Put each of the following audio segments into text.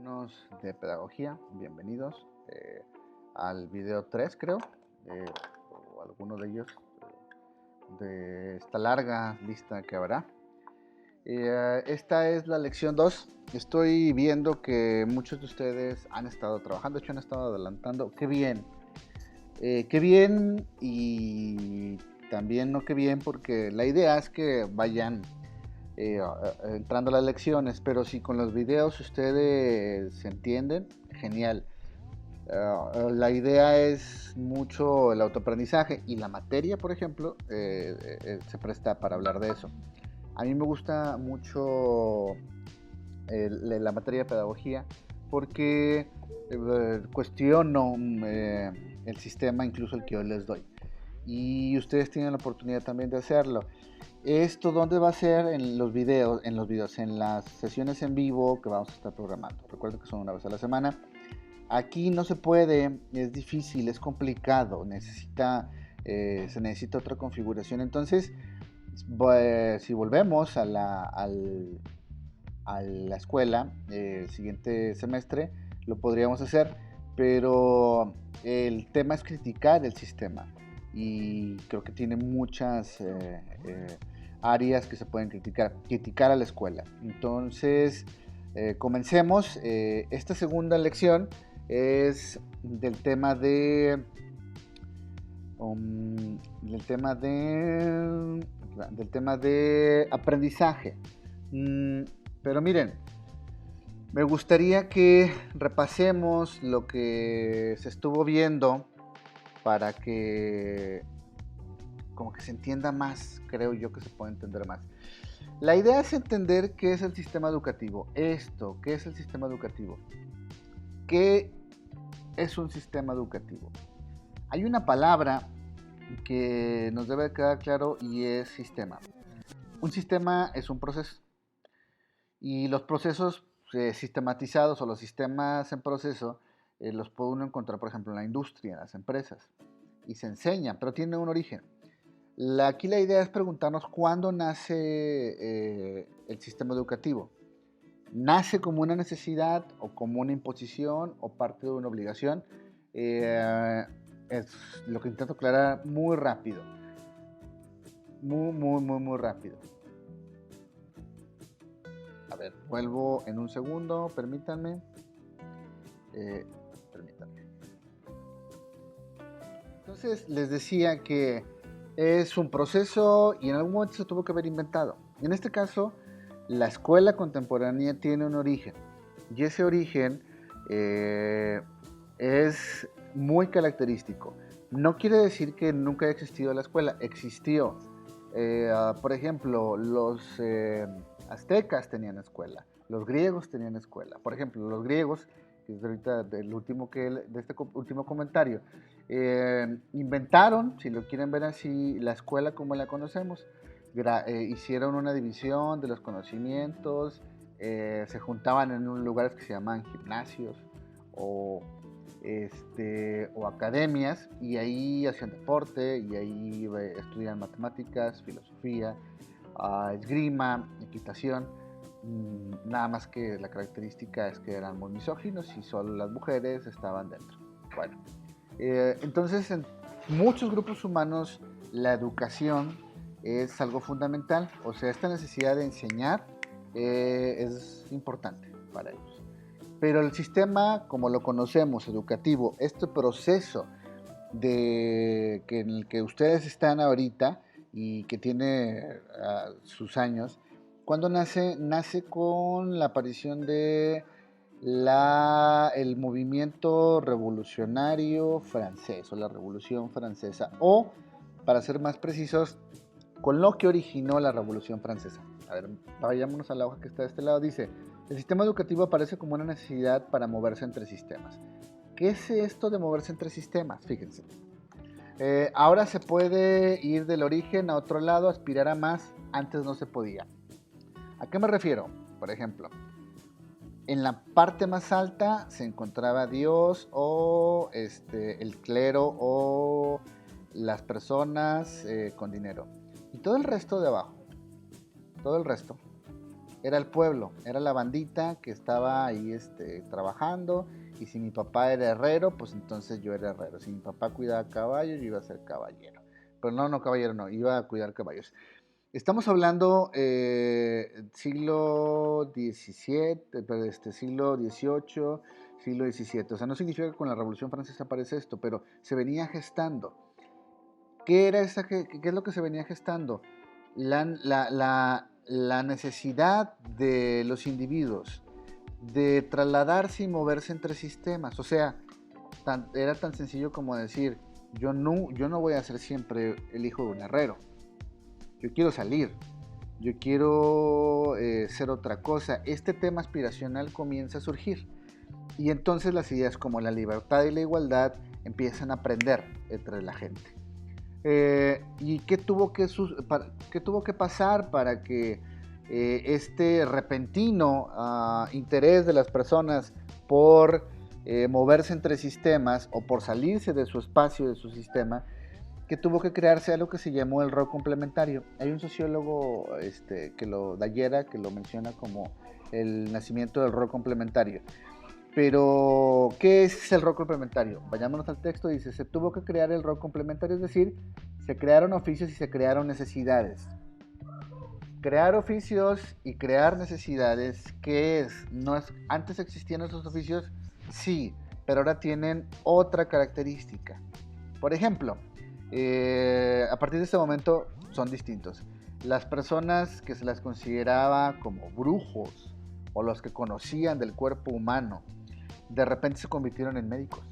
Alumnos de pedagogía, bienvenidos al video 3, creo, o alguno de ellos de esta larga lista que habrá. Esta es la lección 2. Estoy viendo que muchos de ustedes han estado trabajando, de hecho han estado adelantando. ¡Qué bien! ¡Qué bien! Y también no qué bien, porque la idea es que vayan entrando a las lecciones, pero si con los videos ustedes se entienden, genial. La idea es mucho el autoaprendizaje y la materia, por ejemplo, se presta para hablar de eso. A mí me gusta mucho la materia de pedagogía porque cuestiono el sistema, incluso el que yo les doy. Y ustedes tienen la oportunidad también de hacerlo. ¿Esto dónde va a ser? En los videos, en las sesiones en vivo que vamos a estar programando. Recuerden que son una vez a la semana. Aquí no se puede, es difícil, es complicado, se necesita otra configuración. Entonces, si volvemos a la escuela el siguiente semestre, lo podríamos hacer, pero el tema es criticar el sistema y creo que tiene muchas áreas que se pueden criticar a la escuela. Entonces, comencemos. Esta segunda lección es del tema de aprendizaje. Pero miren, me gustaría que repasemos lo que se estuvo viendo para que como que se entienda más, creo yo que se puede entender más. La idea es entender qué es el sistema educativo. ¿Qué es el sistema educativo? ¿Qué es un sistema educativo? Hay una palabra que nos debe quedar claro y es sistema. Un sistema es un proceso. Y los procesos sistematizados o los sistemas en proceso los puede uno encontrar, por ejemplo, en la industria, en las empresas. Y se enseñan, pero tienen un origen. Aquí la idea es preguntarnos cuándo nace el sistema educativo. ¿Nace como una necesidad o como una imposición o parte de una obligación? Es lo que intento aclarar muy rápido. Muy rápido. A ver, vuelvo en un segundo, permítanme. Permítanme. Entonces les decía que es un proceso y en algún momento se tuvo que haber inventado. En este caso, la escuela contemporánea tiene un origen y ese origen es muy característico. No quiere decir que nunca haya existido la escuela, existió. Por ejemplo, los aztecas tenían escuela, los griegos tenían escuela. Por ejemplo, los griegos, que es ahorita de este último comentario, inventaron, si lo quieren ver así, la escuela como la conocemos. Hicieron una división de los conocimientos, se juntaban en unos lugares que se llaman gimnasios o academias, y ahí hacían deporte y ahí estudian matemáticas, filosofía, esgrima, equitación. Nada más que la característica es que eran muy misóginos y solo las mujeres estaban dentro. Bueno, entonces en muchos grupos humanos la educación es algo fundamental, o sea, esta necesidad de enseñar es importante para ellos. Pero el sistema, como lo conocemos, educativo, este proceso en el que ustedes están ahorita y que tiene sus años, ¿cuándo nace? Nace con la aparición de el movimiento revolucionario francés o la Revolución Francesa, o para ser más precisos, con lo que originó la Revolución Francesa. A ver, vayámonos a la hoja que está de este lado. Dice: el sistema educativo aparece como una necesidad para moverse entre sistemas. ¿Qué es esto de moverse entre sistemas? Fíjense. Ahora se puede ir del origen a otro lado, aspirar a más. Antes no se podía. ¿A qué me refiero? Por ejemplo, en la parte más alta se encontraba Dios o el clero o las personas con dinero. Y todo el resto de abajo, todo el resto, era el pueblo, era la bandita que estaba ahí trabajando, y si mi papá era herrero, pues entonces yo era herrero. Si mi papá cuidaba caballos, yo iba a ser caballero. Pero no, caballero no, iba a cuidar caballos. Estamos hablando siglo XVII, siglo XVIII, siglo XVII. O sea, no significa que con la Revolución Francesa aparece esto, pero se venía gestando. ¿Qué es lo que se venía gestando? La necesidad de los individuos de trasladarse y moverse entre sistemas. O sea, era tan sencillo como decir, yo no voy a ser siempre el hijo de un herrero. Yo quiero salir. Yo quiero ser otra cosa. Este tema aspiracional comienza a surgir. Y entonces las ideas como la libertad y la igualdad empiezan a aprender entre la gente. ¿Y qué tuvo que pasar para que este repentino interés de las personas por moverse entre sistemas o por salirse de su espacio, de su sistema, que tuvo que crearse algo que se llamó el rol complementario? Hay un sociólogo Dayera, que lo menciona como el nacimiento del rol complementario. Pero, ¿qué es el rol complementario? Vayámonos al texto, dice, se tuvo que crear el rol complementario, es decir, se crearon oficios y se crearon necesidades. Crear oficios y crear necesidades, ¿qué es? ¿Antes existían esos oficios? Sí, pero ahora tienen otra característica. Por ejemplo, a partir de este momento son distintos. Las personas que se las consideraba como brujos o los que conocían del cuerpo humano, de repente se convirtieron en médicos.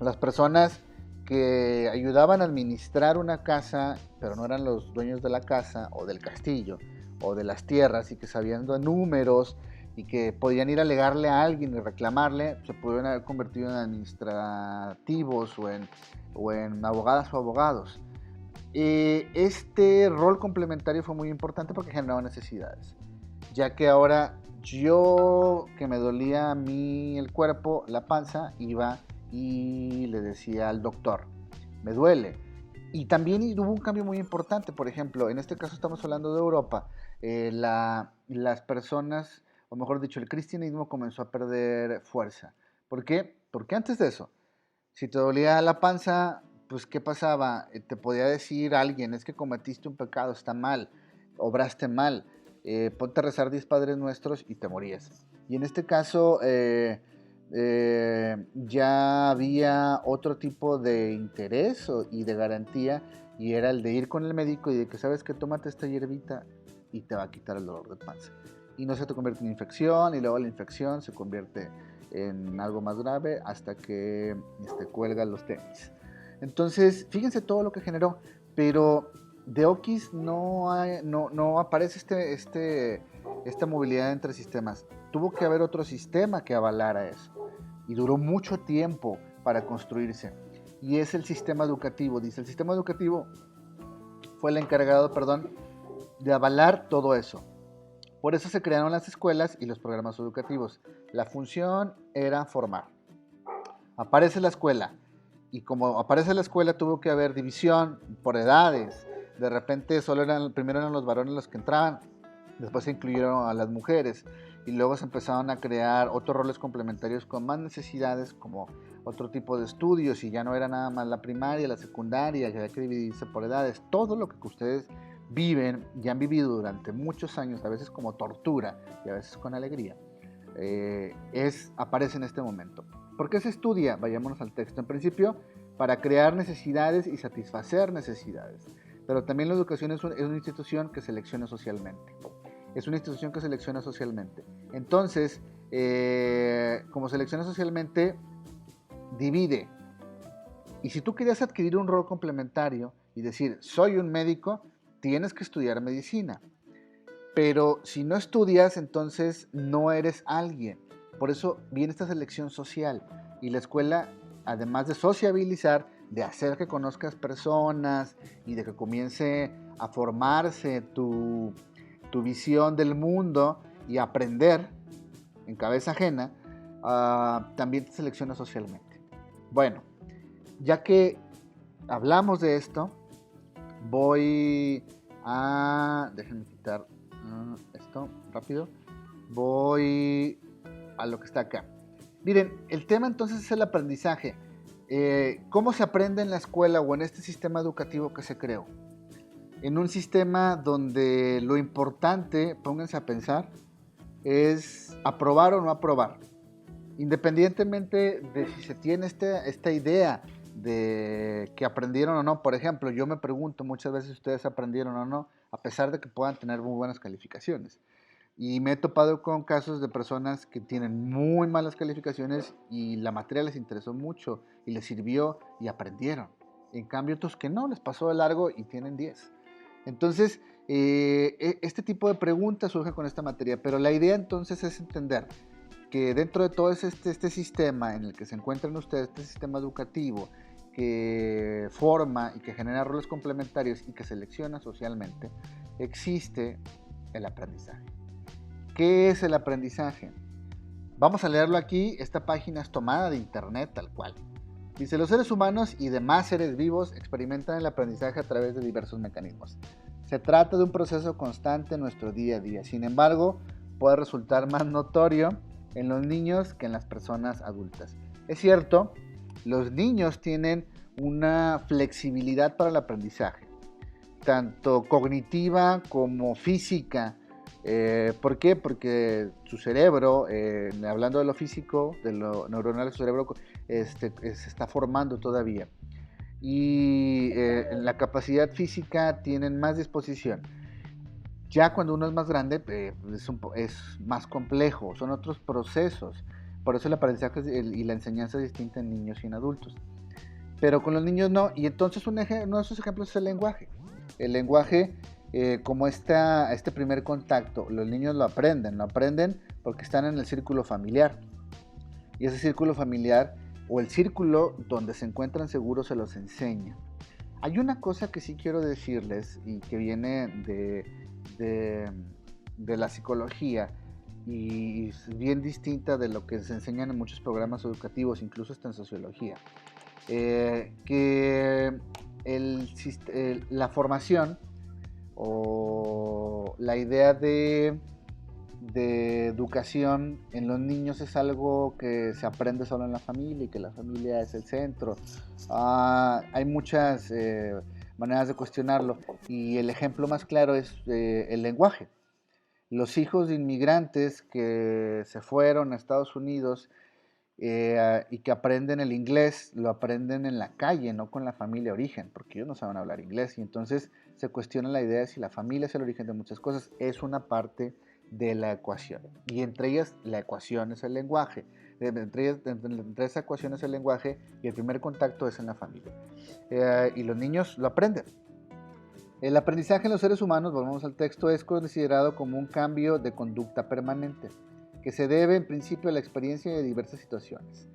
Las personas que ayudaban a administrar una casa, pero no eran los dueños de la casa o del castillo o de las tierras, y que sabían de números y que podían ir a alegarle a alguien y reclamarle, se pudieron haber convertido en administrativos o en abogadas o abogados. Este rol complementario fue muy importante porque generaba necesidades, ya que ahora yo, que me dolía a mí el cuerpo, la panza, iba y le decía al doctor, me duele. Y también hubo un cambio muy importante. Por ejemplo, en este caso estamos hablando de Europa. Las personas, o mejor dicho, el cristianismo comenzó a perder fuerza. ¿Por qué? Porque antes de eso, si te dolía la panza, pues ¿qué pasaba? Te podía decir alguien, es que cometiste un pecado, está mal, obraste mal, ponte a rezar 10 Padres Nuestros y te morías. Y en este caso ya había otro tipo de interés y de garantía, y era el de ir con el médico y de que sabes que tómate esta hierbita y te va a quitar el dolor de panza. Y no se te convierte en infección, y luego la infección se convierte en algo más grave hasta que cuelgan los tenis. Entonces, fíjense todo lo que generó, pero de Oquis no aparece esta movilidad entre sistemas. Tuvo que haber otro sistema que avalara eso, y duró mucho tiempo para construirse, y es el sistema educativo. Dice, el sistema educativo fue el encargado, de avalar todo eso. Por eso se crearon las escuelas y los programas educativos. La función era formar. Aparece la escuela, y como aparece la escuela tuvo que haber división por edades. De repente primero eran los varones los que entraban, después se incluyeron a las mujeres, y luego se empezaron a crear otros roles complementarios con más necesidades, como otro tipo de estudios, y ya no era nada más la primaria, la secundaria, que había que dividirse por edades. Todo lo que ustedes viven y han vivido durante muchos años, a veces como tortura y a veces con alegría, aparece en este momento. ¿Por qué se estudia? Vayámonos al texto. En principio, para crear necesidades y satisfacer necesidades. Pero también la educación es una institución que selecciona socialmente. Entonces, como selecciona socialmente, divide. Y si tú querías adquirir un rol complementario y decir, soy un médico, tienes que estudiar medicina. Pero si no estudias, entonces no eres alguien. Por eso viene esta selección social. Y la escuela, además de sociabilizar, de hacer que conozcas personas y de que comience a formarse tu visión del mundo y aprender en cabeza ajena, también te selecciona socialmente. Bueno, ya que hablamos de esto, voy a... Déjenme quitar esto rápido. Voy a lo que está acá. Miren, el tema entonces es el aprendizaje. ¿Cómo se aprende en la escuela o en este sistema educativo que se creó? En un sistema donde lo importante, pónganse a pensar, es aprobar o no aprobar. Independientemente de si se tiene esta idea de que aprendieron o no. Por ejemplo, yo me pregunto muchas veces si ustedes aprendieron o no, a pesar de que puedan tener muy buenas calificaciones. Y me he topado con casos de personas que tienen muy malas calificaciones y la materia les interesó mucho y les sirvió y aprendieron. En cambio, otros que no, les pasó de largo y tienen 10. Entonces, este tipo de preguntas surge con esta materia, pero la idea entonces es entender que dentro de todo este sistema en el que se encuentran ustedes, este sistema educativo que forma y que genera roles complementarios y que selecciona socialmente, existe el aprendizaje. ¿Qué es el aprendizaje? Vamos a leerlo aquí. Esta página es tomada de internet tal cual. Dice: los seres humanos y demás seres vivos experimentan el aprendizaje a través de diversos mecanismos. Se trata de un proceso constante en nuestro día a día. Sin embargo, puede resultar más notorio en los niños que en las personas adultas. Es cierto, los niños tienen una flexibilidad para el aprendizaje, tanto cognitiva como física. ¿Por qué? Porque su cerebro, hablando de lo físico, de lo neuronal, su cerebro se está formando todavía. Y en la capacidad física tienen más disposición. Ya cuando uno es más grande, es más complejo, son otros procesos. Por eso el aprendizaje y la enseñanza es distinta en niños y en adultos. Pero con los niños no. Y entonces uno de esos ejemplos es el lenguaje. El lenguaje, como este primer contacto, los niños lo aprenden porque están en el círculo familiar. Y ese círculo familiar o el círculo donde se encuentran seguros se los enseña. Hay una cosa que sí quiero decirles y que viene de la psicología y es bien distinta de lo que se enseñan en muchos programas educativos, incluso hasta en sociología. Que la formación o la idea de educación en los niños es algo que se aprende solo en la familia y que la familia es el centro. Hay muchas maneras de cuestionarlo y el ejemplo más claro es el lenguaje. Los hijos de inmigrantes que se fueron a Estados Unidos y que aprenden el inglés, lo aprenden en la calle, no con la familia de origen, porque ellos no saben hablar inglés y entonces se cuestiona la idea de si la familia es el origen de muchas cosas. Es una parte de la ecuación y entre ellas la ecuación es el lenguaje. Entre esa ecuación es el lenguaje y el primer contacto es en la familia. Y los niños lo aprenden. El aprendizaje en los seres humanos, volvemos al texto, es considerado como un cambio de conducta permanente, que se debe en principio a la experiencia de diversas situaciones.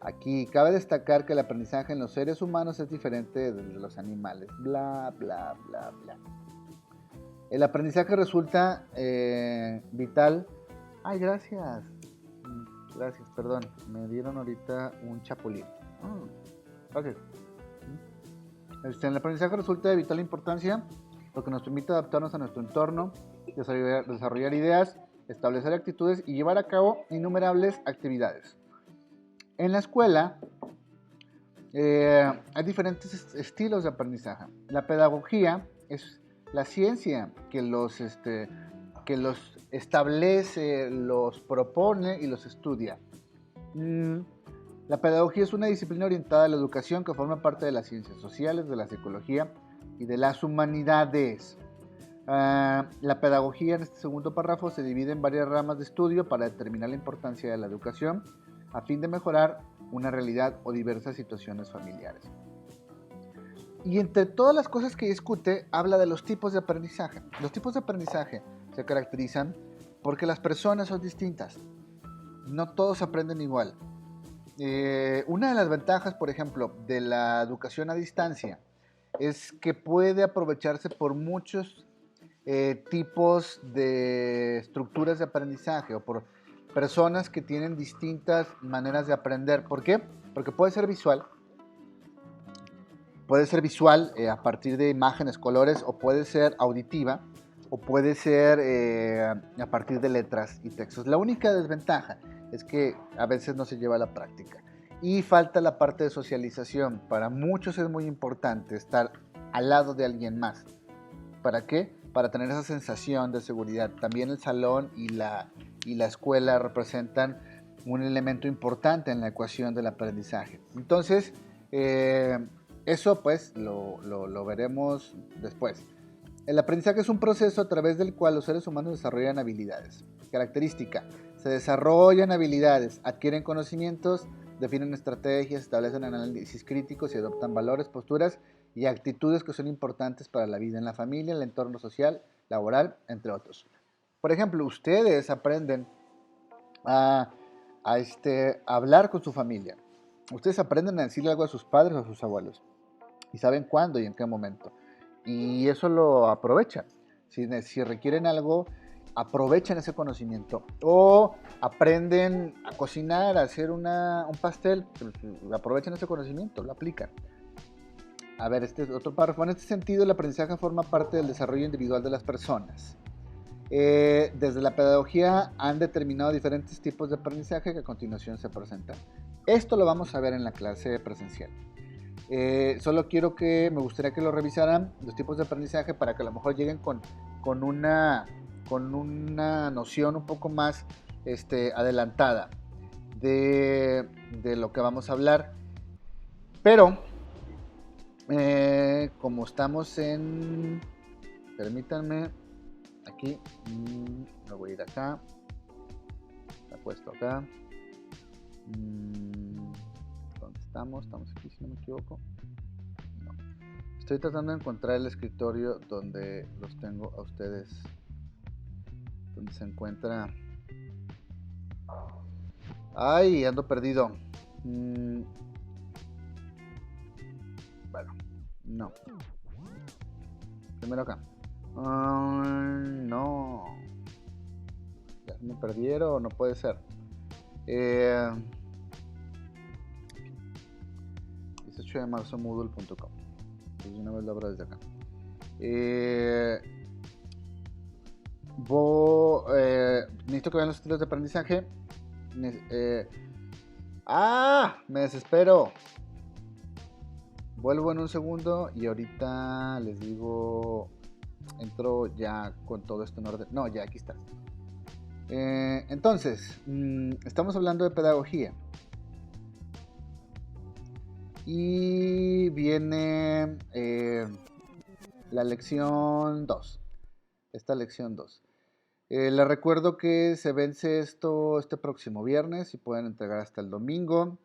Aquí cabe destacar que el aprendizaje en los seres humanos es diferente de los animales. Bla, bla, bla, bla. El aprendizaje resulta vital. Ay, gracias. Gracias, perdón. Me dieron ahorita un chapulín. Gracias. El aprendizaje resulta de vital importancia porque nos permite adaptarnos a nuestro entorno, desarrollar ideas, establecer actitudes y llevar a cabo innumerables actividades. En la escuela hay diferentes estilos de aprendizaje. La pedagogía es la ciencia que los establece, los propone y los estudia. La pedagogía es una disciplina orientada a la educación que forma parte de las ciencias sociales, de la psicología y de las humanidades. La pedagogía en este segundo párrafo se divide en varias ramas de estudio para determinar la importancia de la educación a fin de mejorar una realidad o diversas situaciones familiares. Y entre todas las cosas que discute, habla de los tipos de aprendizaje. Los tipos de aprendizaje se caracterizan porque las personas son distintas. No todos aprenden igual. Una de las ventajas, por ejemplo, de la educación a distancia es que puede aprovecharse por muchos tipos de estructuras de aprendizaje o por personas que tienen distintas maneras de aprender. ¿Por qué? Porque puede ser visual. Puede ser visual a partir de imágenes, colores, o puede ser auditiva o puede ser a partir de letras y textos. La única desventaja es que a veces no se lleva a la práctica y falta la parte de socialización. Para muchos es muy importante estar al lado de alguien más. ¿Para qué? Para tener esa sensación de seguridad. También el salón y la escuela representan un elemento importante en la ecuación del aprendizaje. Entonces, eso pues lo veremos después. El aprendizaje es un proceso a través del cual los seres humanos desarrollan habilidades. Característica: se desarrollan habilidades, adquieren conocimientos, definen estrategias, establecen análisis críticos y adoptan valores, posturas y actitudes que son importantes para la vida en la familia, el entorno social, laboral, entre otros. Por ejemplo, ustedes aprenden a hablar con su familia. Ustedes aprenden a decirle algo a sus padres o a sus abuelos y saben cuándo y en qué momento. Y eso lo aprovechan. Si requieren algo, aprovechan ese conocimiento. O aprenden a cocinar, a hacer un pastel, pues, aprovechan ese conocimiento, lo aplican. A ver, este es otro párrafo. En este sentido, el aprendizaje forma parte del desarrollo individual de las personas. Desde la pedagogía han determinado diferentes tipos de aprendizaje que a continuación se presentan. Esto lo vamos a ver en la clase presencial. Solo me gustaría que lo revisaran, los tipos de aprendizaje, para que a lo mejor lleguen con una noción un poco más adelantada de lo que vamos a hablar. Pero, como estamos en... Permítanme, aquí, me voy a ir acá, está puesto acá. ¿Dónde estamos? Estamos aquí, si no me equivoco. No. Estoy tratando de encontrar el escritorio donde los tengo a ustedes, donde se encuentra. Ay, ando perdido. Bueno, no. Primero acá. No. Ya me perdieron, no puede ser. 18 de marzo moodle.com. Entonces una vez lo abro desde acá. Necesito que vean los estilos de aprendizaje. Me desespero. Vuelvo en un segundo y ahorita les digo, entro ya con todo esto en orden. No, ya aquí está. Entonces, estamos hablando de pedagogía. Y viene la lección 2. Esta lección 2. Les recuerdo que se vence este próximo viernes y pueden entregar hasta el domingo.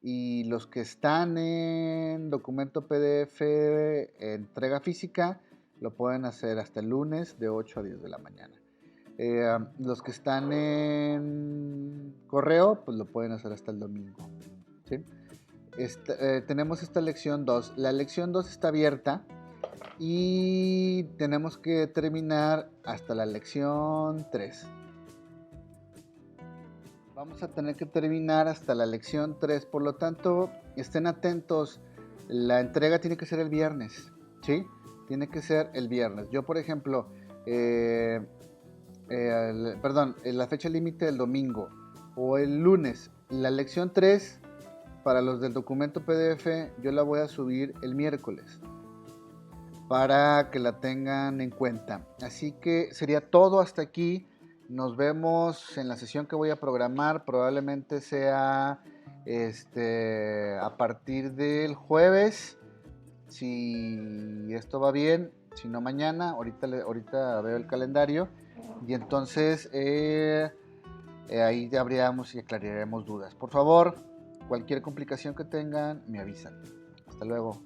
Y los que están en documento PDF, entrega física, lo pueden hacer hasta el lunes de 8 a 10 de la mañana. Los que están en correo, pues lo pueden hacer hasta el domingo. ¿Sí? Tenemos esta lección 2. La lección 2 está abierta y tenemos que terminar hasta la lección 3. Vamos a tener que terminar hasta la lección 3, por lo tanto, estén atentos. La entrega tiene que ser el viernes, ¿sí? Tiene que ser el viernes. Yo, por ejemplo, la fecha límite del domingo o el lunes. La lección 3, para los del documento PDF, yo la voy a subir el miércoles para que la tengan en cuenta. Así que sería todo hasta aquí. Nos vemos en la sesión que voy a programar. Probablemente sea a partir del jueves, si esto va bien. Si no, mañana. Ahorita veo el calendario y entonces ahí abriremos y aclararemos dudas. Por favor, cualquier complicación que tengan, me avisan. Hasta luego.